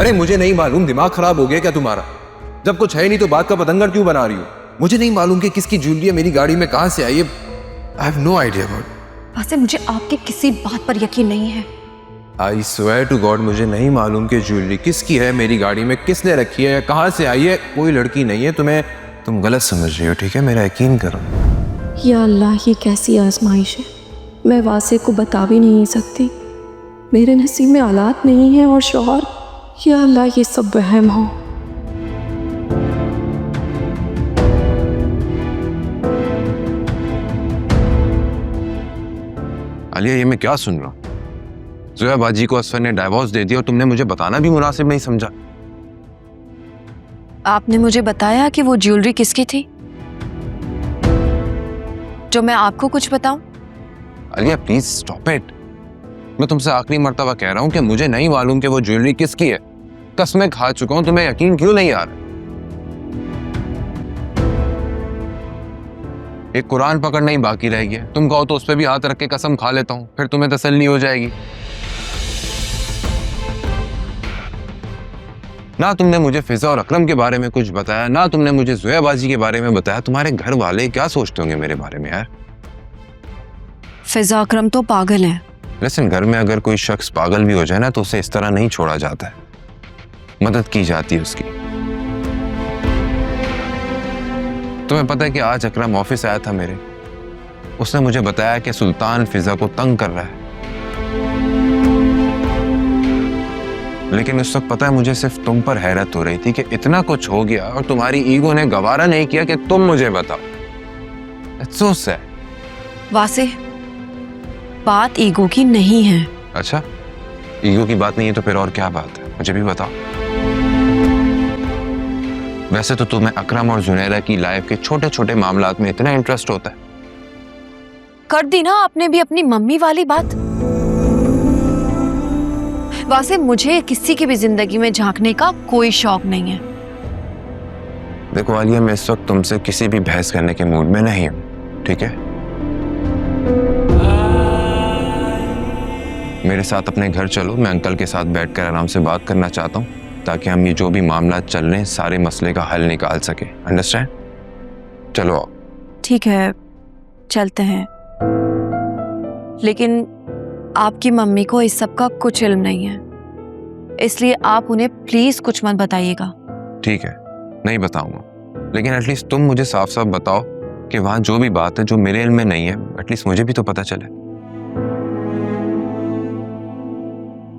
अरे मुझे नहीं मालूम, दिमाग खराब हो गया क्या तुम्हारा? जब कुछ है नहीं तो बात का पतंगर क्यों बना रही हो? मुझे नहीं मालूम कि किसकी ज्वेलरी है मेरी गाड़ी में, कहां से आई है। I have no idea about. वैसे मुझे आपकी किसी बात पर यकीन नहीं है। आई स्वेयर टू गॉड मुझे नहीं मालूम कि ज्वेलरी किसकी है मेरी गाड़ी में, किसने रखी है, कहां से आई है। कोई लड़की नहीं है, तुम गलत समझ रही हो, ठीक है? मेरा यकीन करो। या अल्लाह, ये कैसी आजमाइश है। मैं वासे को बता भी नहीं सकती। मेरे नसीब में औलाद नहीं है और शौहर। या अल्लाह, ये सब वहम हो। आलिया, ये मैं क्या सुन रहा हूँ? ज़ोया बाजी को असफर ने डाइवोर्स दे दिया और तुमने मुझे बताना भी मुनासिब नहीं समझा। आपने मुझे बताया कि वो ज्वेलरी किसकी थी, जो मैं आपको कुछ बताऊं? Alia please stop it. मैं तुमसे आखिरी मर्तबा कह रहा हूं कि मुझे नहीं मालूम कि वो ज्वेलरी किसकी है। कसमें खा चुका हूं, तुम्हें यकीन क्यों नहीं आ रहा? एक कुरान पकड़ना ही बाकी रह गया। तुम कहो तो उस पर भी हाथ रख के कसम खा लेता हूं, फिर तुम्हें तसल्ली हो जाएगी। ना तुमने मुझे फिजा और अकरम के बारे में कुछ बताया, ना तुमने मुझे ज़ोया बाजी के बारे में बताया। तुम्हारे घर वाले क्या सोचते होंगे मेरे बारे में यार? फिजा अकरम तो पागल है। लिसन, घर में अगर कोई शख्स पागल भी हो जाए ना तो उसे इस तरह नहीं छोड़ा जाता है, मदद की जाती है उसकी। तुम्हें पता है कि आज अकरम ऑफिस आया था मेरे, उसने मुझे बताया कि सुल्तान फिजा को तंग कर रहा है। लेकिन उस वक्त पता है मुझे सिर्फ तुम पर हैरत हो रही थी कि इतना कुछ हो गया और तुम्हारी ईगो ने गवारा नहीं किया कि तुम मुझे बताओ। It's so sad। वासे, बात ईगो की नहीं है। अच्छा, ईगो की बात नहीं है तो फिर और क्या बात है? मुझे भी बताओ। वैसे तो तुम्हें अकरम और जुनैरा की लाइफ के छोटे छोटे मामलात में इतना इंटरेस्ट होता है। कर दी ना आपने भी अपनी मम्मी वाली बात। वासे, मुझे किसी की भी जिंदगी में झांकने का कोई शौक नहीं है। देखो आलिया, मैं इस वक्त तुमसे किसी भी बहस करने के मूड में नहीं हूं, ठीक है? मेरे साथ अपने घर चलो, मैं अंकल के साथ बैठकर आराम से बात करना चाहता हूं ताकि हम ये जो भी मामला चल रहे हैं सारे मसले का हल निकाल सके। अंडरस्टैंड? चलो आओ। ठीक है, चलते हैं। लेकिन आपकी मम्मी को इस सब का कुछ इल्म नहीं है, इसलिए आप उन्हें प्लीज कुछ मत बताइएगा। ठीक है, नहीं बताऊंगा, लेकिन एटलीस्ट तुम मुझे साफ साफ बताओ कि वहां जो भी बात है जो मेरे इल्म में नहीं है, एटलीस्ट मुझे भी तो पता चले।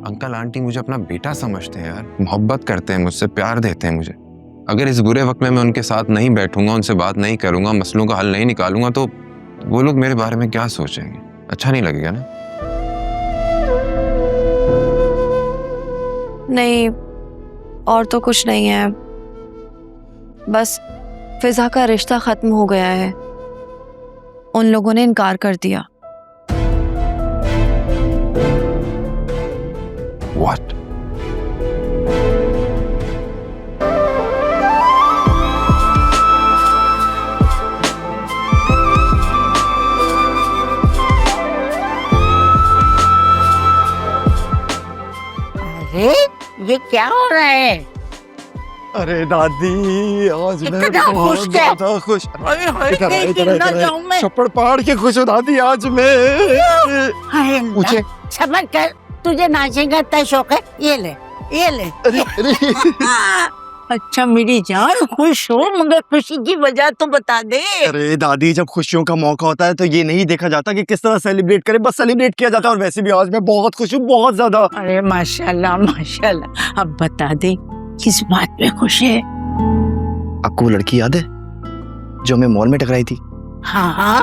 अंकल आंटी मुझे अपना बेटा समझते हैं यार, मोहब्बत करते हैं मुझसे, प्यार देते हैं मुझे। अगर इस बुरे वक्त में मैं उनके साथ नहीं बैठूंगा, उनसे बात नहीं करूंगा, मसलों का हल नहीं निकालूंगा तो वो लोग मेरे बारे में क्या सोचेंगे? अच्छा नहीं लगेगा ना? नहीं, और तो कुछ नहीं है, बस फिजा का रिश्ता खत्म हो गया है। उन लोगों ने इनकार कर दिया। What? अरे ये क्या हो रहा है? अरे दादी, आज मैं इतना बहुत खुश क्या? ज्यादा खुश। अरे हाय, इधर आ, कहीं इधर आ, गिर ना इधर आ। जाऊं मैं। छप्पड़ पहाड़ के खुश हो दादी आज मैं। हाय अल्लाह, ऊंचे। समझ कर, तुझे नाचने का इतना शौक है? ये ले, ये ले। अरे अरे अच्छा मेरी जान, खुश हो, मगर खुशी की वजह तो बता दे। अरे दादी, जब खुशियों का मौका होता है तो ये नहीं देखा जाता कि किस तरह सेलिब्रेट करें, बस सेलिब्रेट किया जाता है। और वैसे भी आज मैं बहुत खुश हूँ, बहुत ज्यादा। अरे माशाल्लाह माशाल्लाह। अब बता दे किस बात में खुश है? आपको वो लड़की याद है जो हमें मॉल में टकराई थी? हाँ हाँ।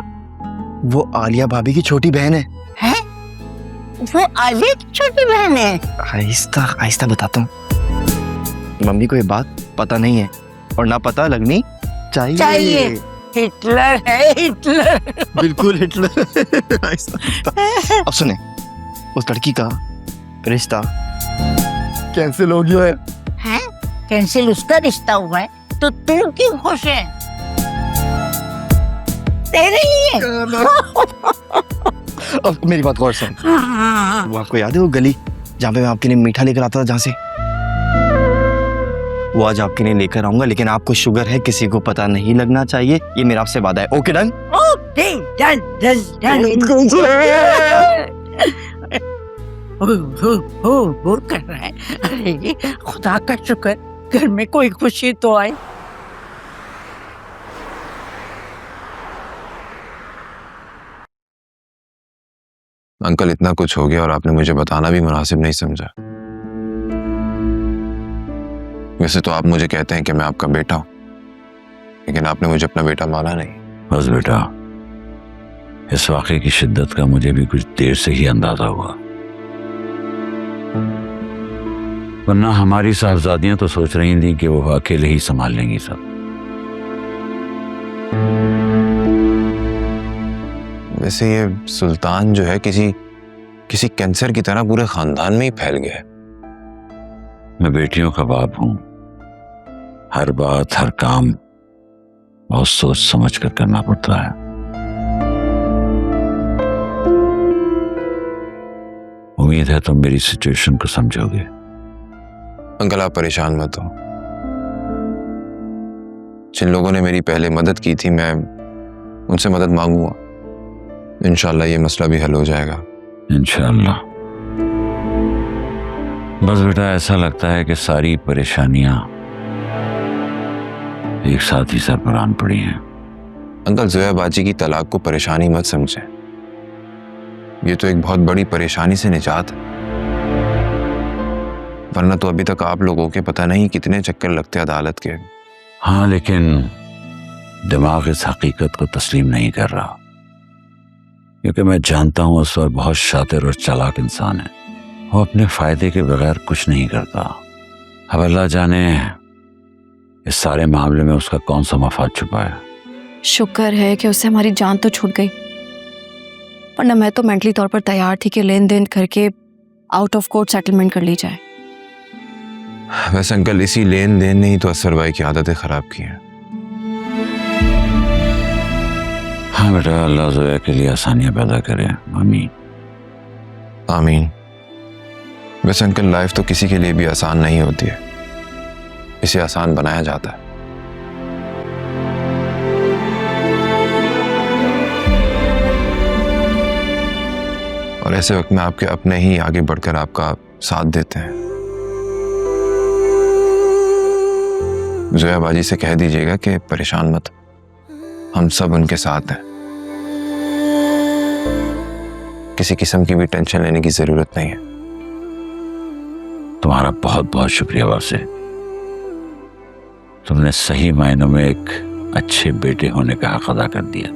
वो आलिया भाभी की छोटी बहन है। है? वो आलिया की छोटी बहन है? आहिस्ता आहिस्ता बताता हूँ। मम्मी को ये बात पता नहीं है और ना पता लगनी चाहिए। हिटलर है, हिटलर। बिल्कुल हिटलर। आहिस्ता। अब सुने, उस लड़की का रिश्ता कैंसिल हो गया है। हैं? कैंसिल उसका रिश्ता हुआ है तो तू क्यों खुश है? तेरे लिए। अब मेरी बात गौर से सुन। हाँ। वो आपको याद है वो गली जहाँ पे मैं आपके लिए मीठा लेकर आता था, जहाँ से वो आज आपके लिए लेकर आऊंगा, लेकिन आपको शुगर है, किसी को पता नहीं लगना चाहिए, ये मेरा आपसे वादा है। Okay done? Okay done done done. हो कर रहा है। अरे खुदा का शुक्र, घर में कोई खुशी तो आए। अंकल इतना कुछ हो गया और आपने मुझे बताना भी मुनासिब नहीं समझा। वैसे तो आप मुझे कहते हैं कि मैं आपका बेटा हूं, लेकिन आपने मुझे अपना बेटा माना नहीं। बस बेटा, इस वाक़े की शिद्दत का मुझे भी कुछ देर से ही अंदाजा हुआ, वरना हमारी साहबजादियां तो सोच रही थी कि वो अकेले ही संभाल लेंगी सब। वैसे ये सुल्तान जो है किसी कैंसर की तरह पूरे खानदान में ही फैल गया है। मैं बेटियों का बाप हूं, हर बात हर काम बहुत सोच समझ कर करना पड़ता है। उम्मीद है तुम मेरी सिचुएशन को समझोगे। अंकल आप परेशान मत हो, जिन लोगों ने मेरी पहले मदद की थी मैं उनसे मदद मांगूंगा, इंशाल्लाह ये मसला भी हल हो जाएगा। इंशाल्लाह। बस बेटा, ऐसा लगता है कि सारी परेशानियां एक साथ ही सर पर आन पड़ी हैं। अंकल जोया बाजी की तलाक को परेशानी मत समझें, ये तो एक बहुत बड़ी परेशानी से निजात है, वरना तो अभी तक आप लोगों के पता नहीं कितने चक्कर लगते अदालत के। हाँ, लेकिन दिमाग इस हकीकत को तस्लीम नहीं कर रहा, क्योंकि मैं जानता हूं उस वक्त बहुत शातिर और चालाक इंसान है। वो अपने फायदे के बगैर कुछ नहीं करता। अब अल्लाह जाने इस सारे मामले में उसका कौन सा मफाद छुपा है। शुक्र है कि उससे हमारी जान तो छूट गई, वरना मैं तो मेंटली तौर पर तैयार थी कि लेन देन करके आउट ऑफ कोर्ट सेटलमेंट कर ली जाए। वैसे अंकल इसी लेन देन ने ही तो असर भाई की आदतें खराब की हैं। हाँ बेटा, अल्लाह ज़ोया के लिए आसानियां पैदा करे। आमीन आमीन। वैसे अंकल लाइफ तो किसी के लिए भी आसान नहीं होती है, इसे आसान बनाया जाता है। और ऐसे वक्त में आपके अपने ही आगे बढ़कर आपका साथ देते हैं। जोया बाजी से कह दीजिएगा कि परेशान मत, हम सब उनके साथ हैं, किसी किस्म की भी टेंशन लेने की जरूरत नहीं है। तुम्हारा बहुत बहुत शुक्रिया वासे, तुमने सही मायनों में एक अच्छे बेटे होने का हक अदा कर दिया।